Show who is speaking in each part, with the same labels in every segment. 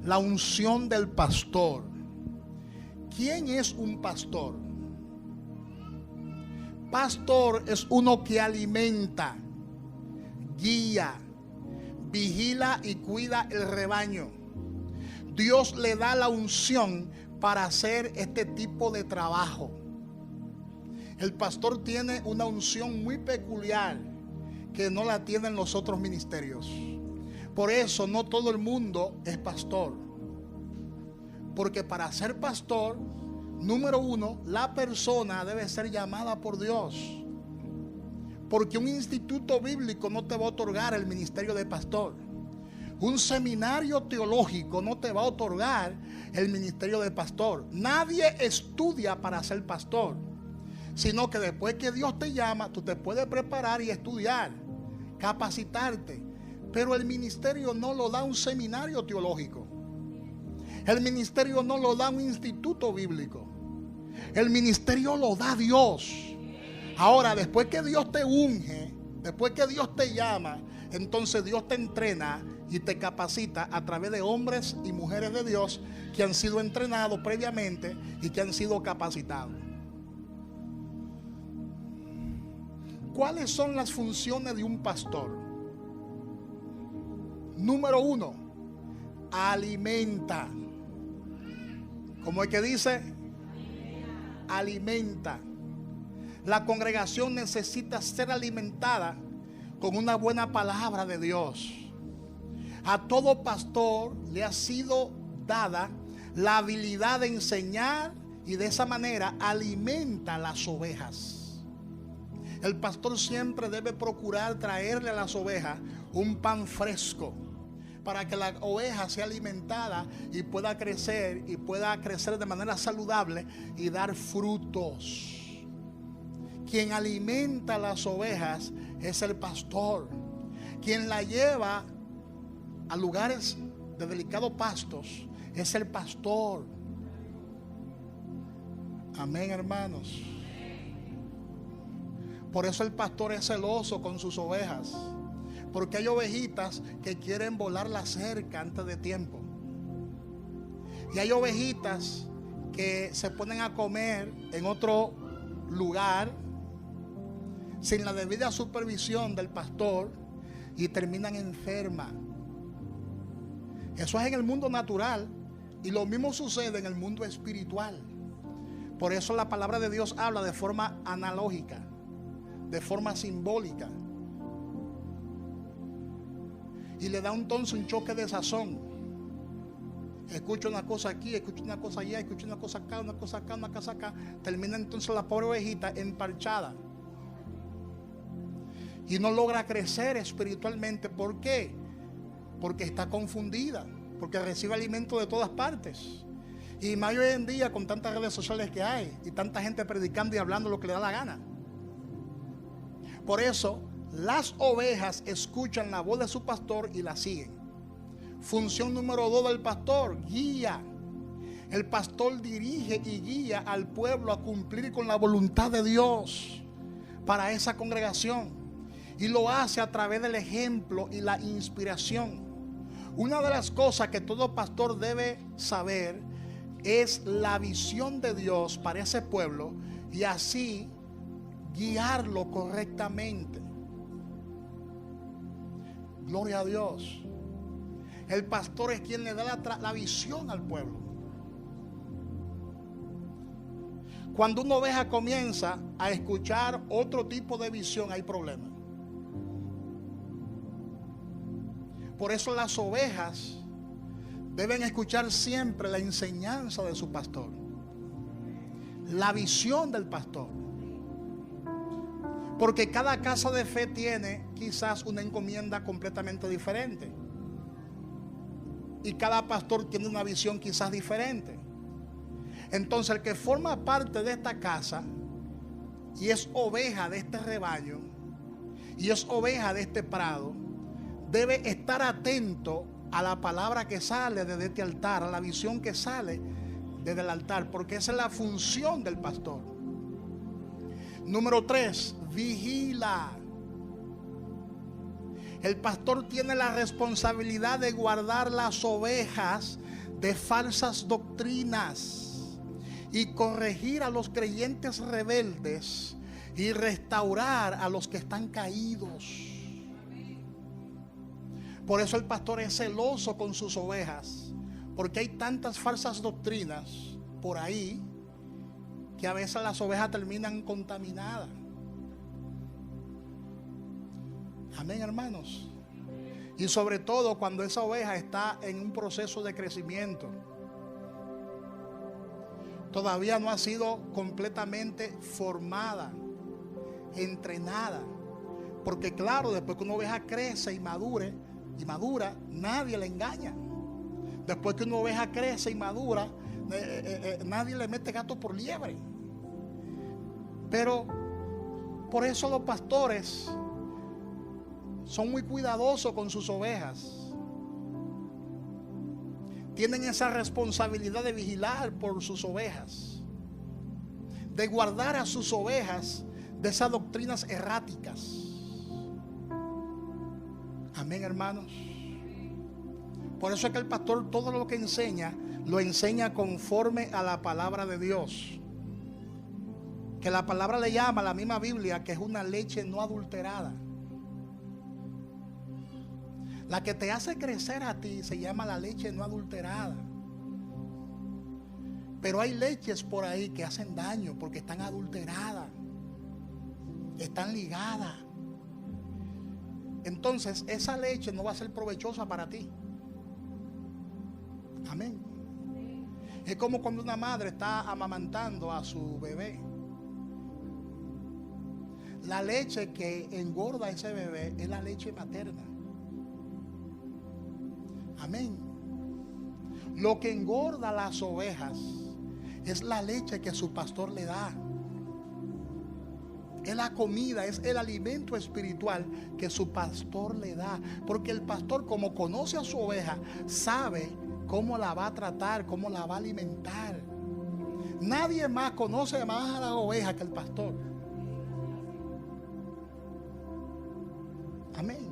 Speaker 1: La unción del pastor. ¿Quién es un pastor? Pastor es uno que alimenta, guía, vigila y cuida el rebaño. Dios le da la unción para hacer este tipo de trabajo. El pastor tiene una unción muy peculiar que no la tienen los otros ministerios. Por eso no todo el mundo es pastor. Porque para ser pastor, número uno, la persona debe ser llamada por Dios. Porque un instituto bíblico no te va a otorgar el ministerio de pastor. Un seminario teológico no te va a otorgar el ministerio de pastor. Nadie estudia para ser pastor, sino que después que Dios te llama, tú te puedes preparar y estudiar, capacitarte. Pero el ministerio no lo da un seminario teológico. El ministerio no lo da un instituto bíblico. El ministerio lo da Dios. Ahora, después que Dios te unge, después que Dios te llama, entonces Dios te entrena y te capacita a través de hombres y mujeres de Dios que han sido entrenados previamente y que han sido capacitados. ¿Cuáles son las funciones de un pastor? Número uno, alimenta. ¿Cómo es que dice? Alimenta. La congregación necesita ser alimentada con una buena palabra de Dios. A todo pastor le ha sido dada la habilidad de enseñar y de esa manera alimenta las ovejas. El pastor siempre debe procurar traerle a las ovejas un pan fresco para que la oveja sea alimentada y pueda crecer de manera saludable y dar frutos. Quien alimenta a las ovejas es el pastor. Quien la lleva a lugares de delicados pastos es el pastor. Amén, hermanos. Por eso el pastor es celoso con sus ovejas, porque hay ovejitas que quieren volar la cerca antes de tiempo, y hay ovejitas que se ponen a comer en otro lugar sin la debida supervisión del pastor y terminan enfermas. Eso es en el mundo natural, y lo mismo sucede en el mundo espiritual. Por eso la palabra de Dios habla de forma analógica, de forma simbólica, y le da entonces un choque de sazón. Escucha una cosa aquí, escucha una cosa allá, escucha una cosa acá, una cosa acá, una cosa acá. Termina entonces la pobre ovejita emparchada y no logra crecer espiritualmente. ¿Por qué? Porque está confundida, porque recibe alimento de todas partes. Y más hoy en día con tantas redes sociales que hay y tanta gente predicando y hablando lo que le da la gana. Por eso las ovejas escuchan la voz de su pastor y la siguen. Función número 2 del pastor, guía. El pastor dirige y guía al pueblo a cumplir con la voluntad de Dios para esa congregación, y lo hace a través del ejemplo y la inspiración. Una de las cosas que todo pastor debe saber es la visión de Dios para ese pueblo y así guiarlo correctamente. Gloria a Dios. El pastor es quien le da la visión al pueblo. Cuando una oveja comienza a escuchar otro tipo de visión, hay problemas. Por eso las ovejas deben escuchar siempre la enseñanza de su pastor, la visión del pastor. Porque cada casa de fe tiene quizás una encomienda completamente diferente. Y cada pastor tiene una visión quizás diferente. Entonces el que forma parte de esta casa y es oveja de este rebaño y es oveja de este prado, debe estar atento a la palabra que sale desde este altar, a la visión que sale desde el altar, porque esa es la función del pastor. Número 3, vigila. El pastor tiene la responsabilidad de guardar las ovejas de falsas doctrinas y corregir a los creyentes rebeldes y restaurar a los que están caídos. Por eso el pastor es celoso con sus ovejas, porque hay tantas falsas doctrinas por ahí que a veces las ovejas terminan contaminadas. Amén, hermanos. Y sobre todo cuando esa oveja está en un proceso de crecimiento, todavía no ha sido completamente formada, entrenada. Porque claro, después que una oveja crece y madura, nadie la engaña. Después que una oveja crece y madura, nadie le mete gato por liebre. Pero por eso los pastores son muy cuidadosos con sus ovejas. Tienen esa responsabilidad de vigilar por sus ovejas, de guardar a sus ovejas de esas doctrinas erráticas. Amén, hermanos. Por eso es que el pastor todo lo que enseña, lo enseña conforme a la palabra de Dios. Que la palabra le llama a la misma Biblia que es una leche no adulterada. La que te hace crecer a ti se llama la leche no adulterada. Pero hay leches por ahí que hacen daño porque están adulteradas, están ligadas. Entonces esa leche no va a ser provechosa para ti. Amén. Es como cuando una madre está amamantando a su bebé. La leche que engorda a ese bebé es la leche materna. Amén. Lo que engorda a las ovejas es la leche que su pastor le da. Es la comida, es el alimento espiritual que su pastor le da. Porque el pastor, como conoce a su oveja, sabe cómo la va a tratar, cómo la va a alimentar. Nadie más conoce más a la oveja que el pastor. Amén.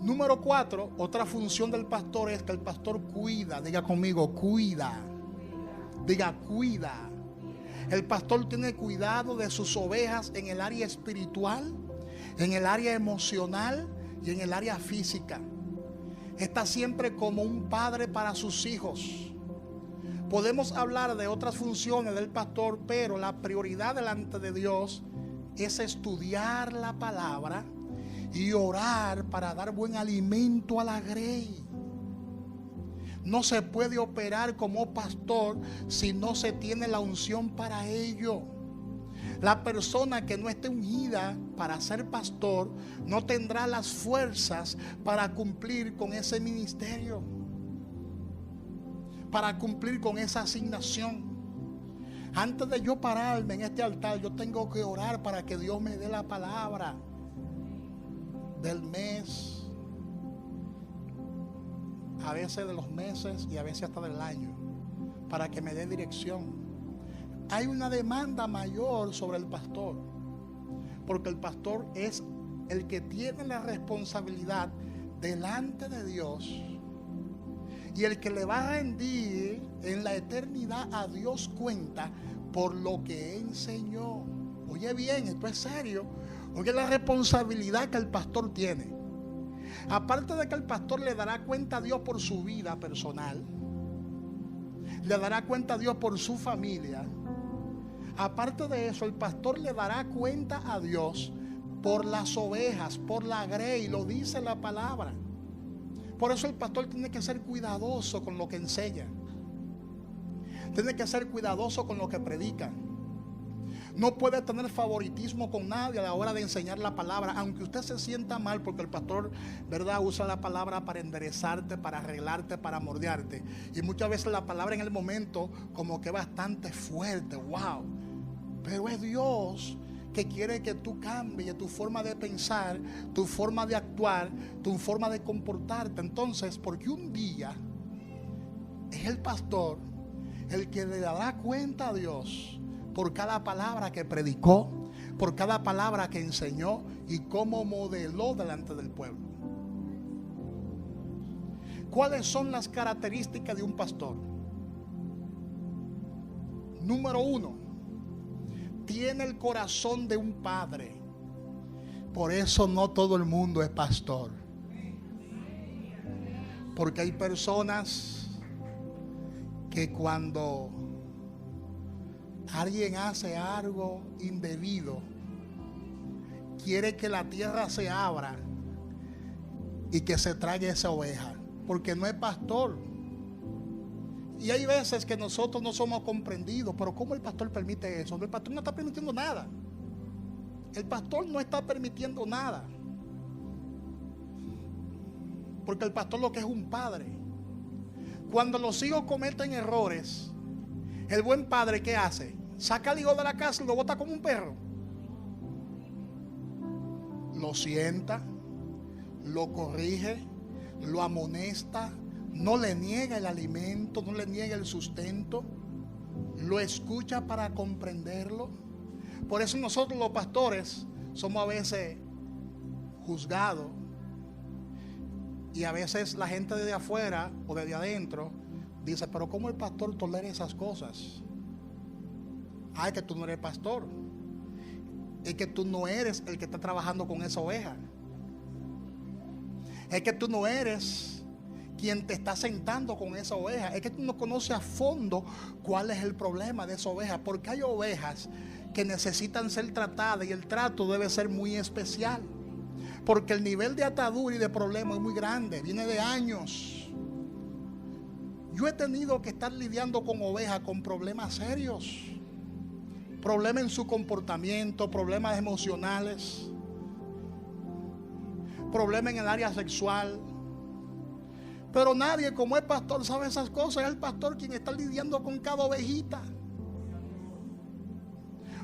Speaker 1: Número 4, otra función del pastor es que el pastor cuida. Diga conmigo, cuida. Diga, cuida. El pastor tiene cuidado de sus ovejas en el área espiritual, en el área emocional y en el área física. Está siempre como un padre para sus hijos. Podemos hablar de otras funciones del pastor, pero la prioridad delante de Dios es estudiar la palabra y orar para dar buen alimento a la grey. No se puede operar como pastor si no se tiene la unción para ello. La persona que no esté ungida para ser pastor no tendrá las fuerzas para cumplir con ese ministerio, para cumplir con esa asignación. Antes de yo pararme en este altar, yo tengo que orar para que Dios me dé la palabra del mes, a veces de los meses y a veces hasta del año, para que me dé dirección. Hay una demanda mayor sobre el pastor, porque el pastor es el que tiene la responsabilidad delante de Dios y el que le va a rendir en la eternidad a Dios cuenta por lo que enseñó. Oye bien, esto es serio. Oye la responsabilidad que el pastor tiene. Aparte de que el pastor le dará cuenta a Dios por su vida personal, le dará cuenta a Dios por su familia. Aparte de eso, el pastor le dará cuenta a Dios por las ovejas, por la grey, lo dice la palabra. Por eso el pastor tiene que ser cuidadoso con lo que enseña. Tiene que ser cuidadoso con lo que predica. No puede tener favoritismo con nadie a la hora de enseñar la palabra, aunque usted se sienta mal, porque el pastor, ¿verdad?, usa la palabra para enderezarte, para arreglarte, para mordearte. Y muchas veces la palabra en el momento como que bastante fuerte, wow. Pero es Dios que quiere que tú cambies tu forma de pensar, tu forma de actuar, tu forma de comportarte. Entonces, porque un día es el pastor el que le dará cuenta a Dios por cada palabra que predicó, por cada palabra que enseñó y cómo modeló delante del pueblo. ¿Cuáles son las características de un pastor? Número 1, tiene el corazón de un padre. Por eso no todo el mundo es pastor. Porque hay personas que cuando alguien hace algo indebido, quiere que la tierra se abra y que se trague esa oveja, porque no es pastor. Y hay veces que nosotros no somos comprendidos, pero ¿cómo el pastor permite eso? El pastor no está permitiendo nada. El pastor no está permitiendo nada. Porque el pastor lo que es un padre. Cuando los hijos cometen errores, el buen padre, ¿qué hace? Saca al hijo de la casa y lo bota como un perro. Lo sienta, lo corrige, lo amonesta, no le niega el alimento, no le niega el sustento, lo escucha para comprenderlo. Por eso nosotros los pastores somos a veces juzgados, y a veces la gente de afuera o de adentro dice, pero ¿cómo el pastor tolera esas cosas? Es que tú no eres pastor, es que tú no eres el que está trabajando con esa oveja, es que tú no eres quien te está sentando con esa oveja, es que tú no conoces a fondo cuál es el problema de esa oveja, porque hay ovejas que necesitan ser tratadas y el trato debe ser muy especial, porque el nivel de atadura y de problema es muy grande, viene de años. Yo he tenido que estar lidiando con ovejas con problemas serios, problemas en su comportamiento, problemas emocionales, problemas en el área sexual. Pero nadie, como es pastor, sabe esas cosas. Es el pastor quien está lidiando con cada ovejita,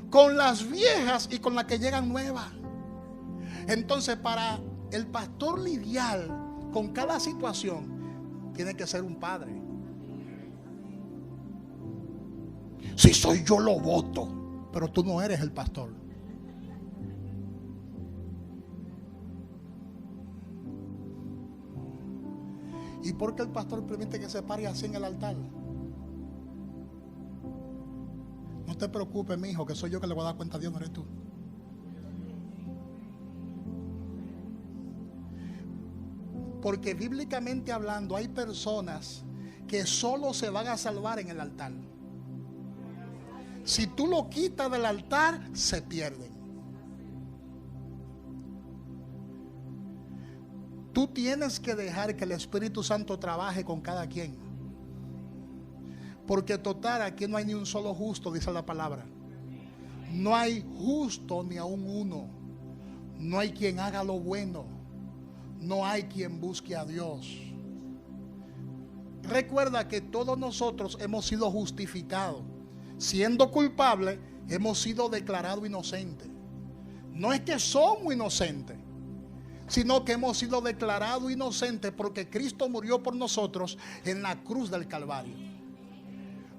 Speaker 1: con las viejas y con las que llegan nuevas. Entonces, para el pastor lidiar con cada situación, tiene que ser un padre. Si soy yo, lo voto, pero tú no eres el pastor. ¿Y por qué el pastor permite que se pare así en el altar? No te preocupes, mi hijo, que soy yo que le voy a dar cuenta a Dios, no eres tú. Porque bíblicamente hablando, hay personas que solo se van a salvar en el altar. Si tú lo quitas del altar, se pierden. Tú tienes que dejar que el Espíritu Santo trabaje con cada quien. Porque total, aquí no hay ni un solo justo, dice la palabra. No hay justo ni aún uno. No hay quien haga lo bueno. No hay quien busque a Dios. Recuerda que todos nosotros hemos sido justificados. Siendo culpables, hemos sido declarados inocentes. No es que somos inocentes, sino que hemos sido declarados inocentes porque Cristo murió por nosotros en la cruz del Calvario.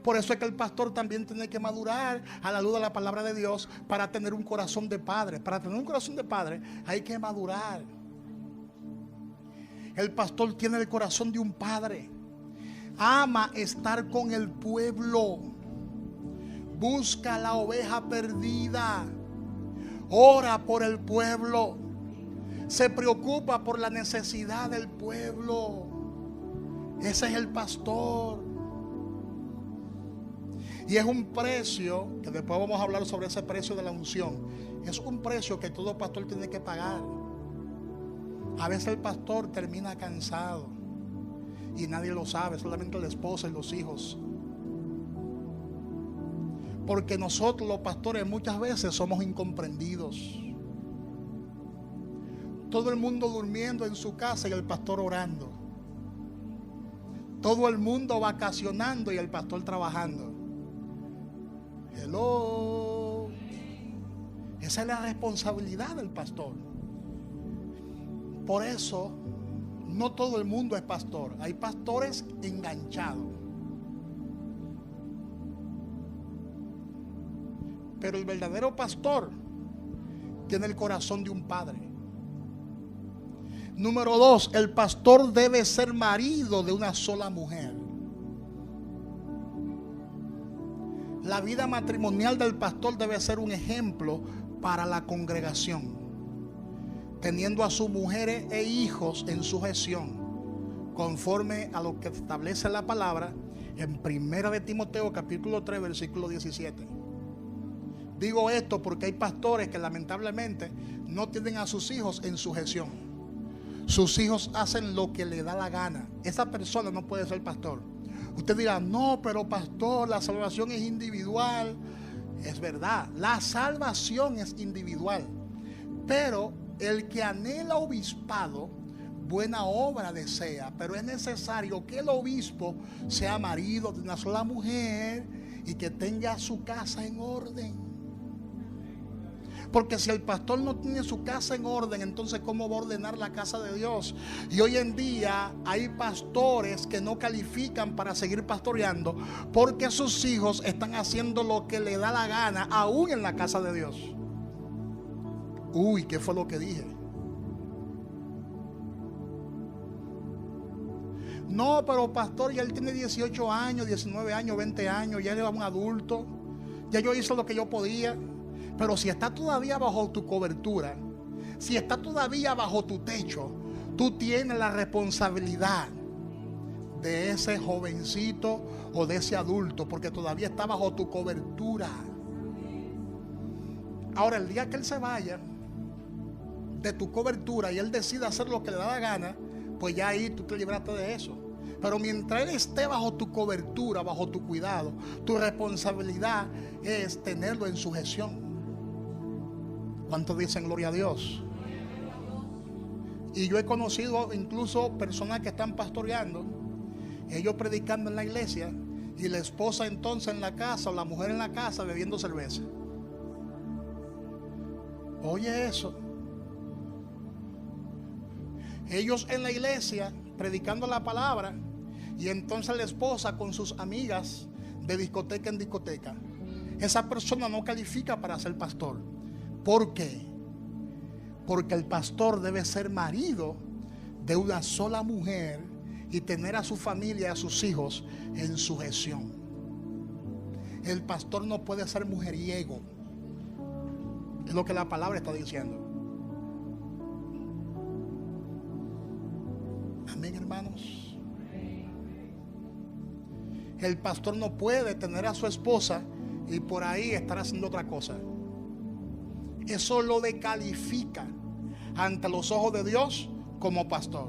Speaker 1: Por eso es que el pastor también tiene que madurar a la luz de la palabra de Dios para tener un corazón de padre. Para tener un corazón de padre hay que madurar. El pastor tiene el corazón de un padre. Ama estar con el pueblo. Busca la oveja perdida. Ora por el pueblo. Se preocupa por la necesidad del pueblo. Ese es el pastor. Y es un precio, que después vamos a hablar sobre ese precio de la unción. Es un precio que todo pastor tiene que pagar. A veces el pastor termina cansado y nadie lo sabe, solamente la esposa y los hijos. Porque nosotros los pastores muchas veces somos incomprendidos. Todo el mundo durmiendo en su casa y el pastor orando. Todo el mundo vacacionando y el pastor trabajando. Hello. Esa es la responsabilidad del pastor. Por eso no todo el mundo es pastor. Hay pastores enganchados. Pero el verdadero pastor tiene el corazón de un padre. Número 2, el pastor debe ser marido de una sola mujer. La vida matrimonial del pastor debe ser un ejemplo para la congregación, teniendo a sus mujeres e hijos en sujeción, conforme a lo que establece la palabra en 1 de Timoteo capítulo 3 versículo 17. Digo esto porque hay pastores que lamentablemente no tienen a sus hijos en sujeción. Sus hijos hacen lo que le da la gana. Esa persona no puede ser pastor. Usted dirá, no, pero pastor, la salvación es individual. Es verdad, la salvación es individual. Pero el que anhela obispado, buena obra desea. Pero es necesario que el obispo sea marido de una sola mujer y que tenga su casa en orden. Porque si el pastor no tiene su casa en orden, entonces ¿cómo va a ordenar la casa de Dios? Y hoy en día hay pastores que no califican para seguir pastoreando porque sus hijos están haciendo lo que le da la gana, aún en la casa de Dios. Uy, ¿qué fue lo que dije? No, pero pastor, ya él tiene 18 años, 19 años, 20 años, ya era un adulto. Ya yo hice lo que yo podía. Pero si está todavía bajo tu cobertura, si está todavía bajo tu techo, tú tienes la responsabilidad de ese jovencito o de ese adulto, porque todavía está bajo tu cobertura. Ahora, el día que él se vaya de tu cobertura y él decida hacer lo que le da la gana, pues ya ahí tú te libraste de eso. Pero mientras él esté bajo tu cobertura, bajo tu cuidado, tu responsabilidad es tenerlo en sujeción. ¿Cuántos dicen gloria a Dios? Y yo he conocido incluso personas que están pastoreando, ellos predicando en la iglesia y la esposa entonces en la casa o la mujer en la casa bebiendo cerveza. Oye eso. Ellos en la iglesia predicando la palabra y entonces la esposa con sus amigas de discoteca en discoteca. Esa persona no califica para ser pastor. ¿Por qué? Porque el pastor debe ser marido de una sola mujer y tener a su familia y a sus hijos en sujeción. El pastor no puede ser mujeriego. Es lo que la palabra está diciendo. Amén, hermanos. El pastor no puede tener a su esposa y por ahí estar haciendo otra cosa. Eso lo descalifica ante los ojos de Dios como pastor.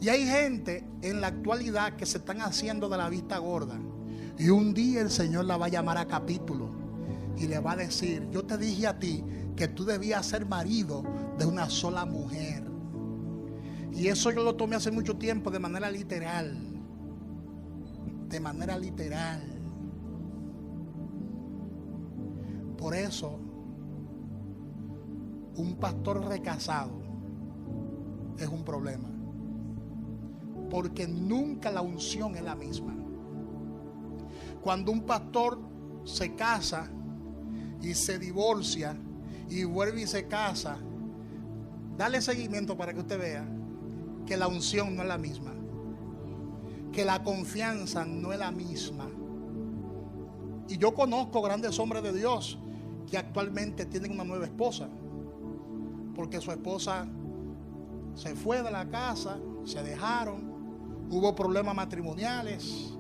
Speaker 1: Y hay gente en la actualidad que se están haciendo de la vista gorda. Y un día el Señor la va a llamar a capítulo y le va a decir, yo te dije a ti que tú debías ser marido de una sola mujer. Y eso yo lo tomé hace mucho tiempo de manera literal. De manera literal. Por eso un pastor recasado es un problema, porque nunca la unción es la misma. Cuando un pastor se casa y se divorcia y vuelve y se casa, dale seguimiento para que usted vea que la unción no es la misma, que la confianza no es la misma. Y yo conozco grandes hombres de Dios que actualmente tienen una nueva esposa, porque su esposa se fue de la casa, se dejaron, hubo problemas matrimoniales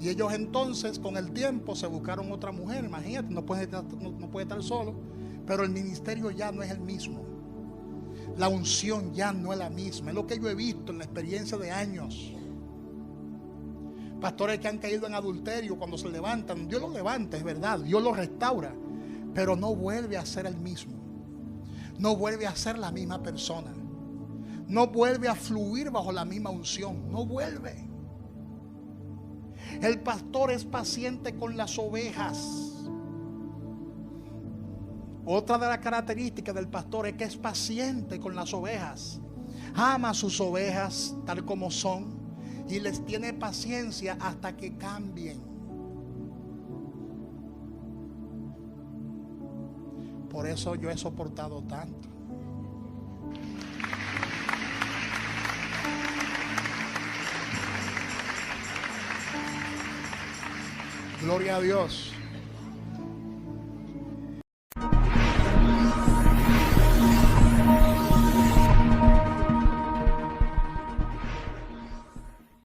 Speaker 1: y ellos entonces con el tiempo se buscaron otra mujer. Imagínate, no puede estar solo, pero el ministerio ya no es el mismo, la unción ya no es la misma. Es lo que yo he visto en la experiencia de años. Pastores que han caído en adulterio, cuando se levantan, Dios los levanta, es verdad, Dios los restaura, pero no vuelve a ser el mismo. No vuelve a ser la misma persona. No vuelve a fluir bajo la misma unción. No vuelve. El pastor es paciente con las ovejas. Otra de las características del pastor es que es paciente con las ovejas. Ama a sus ovejas tal como son y les tiene paciencia hasta que cambien. Por eso yo he soportado tanto. Gloria a Dios.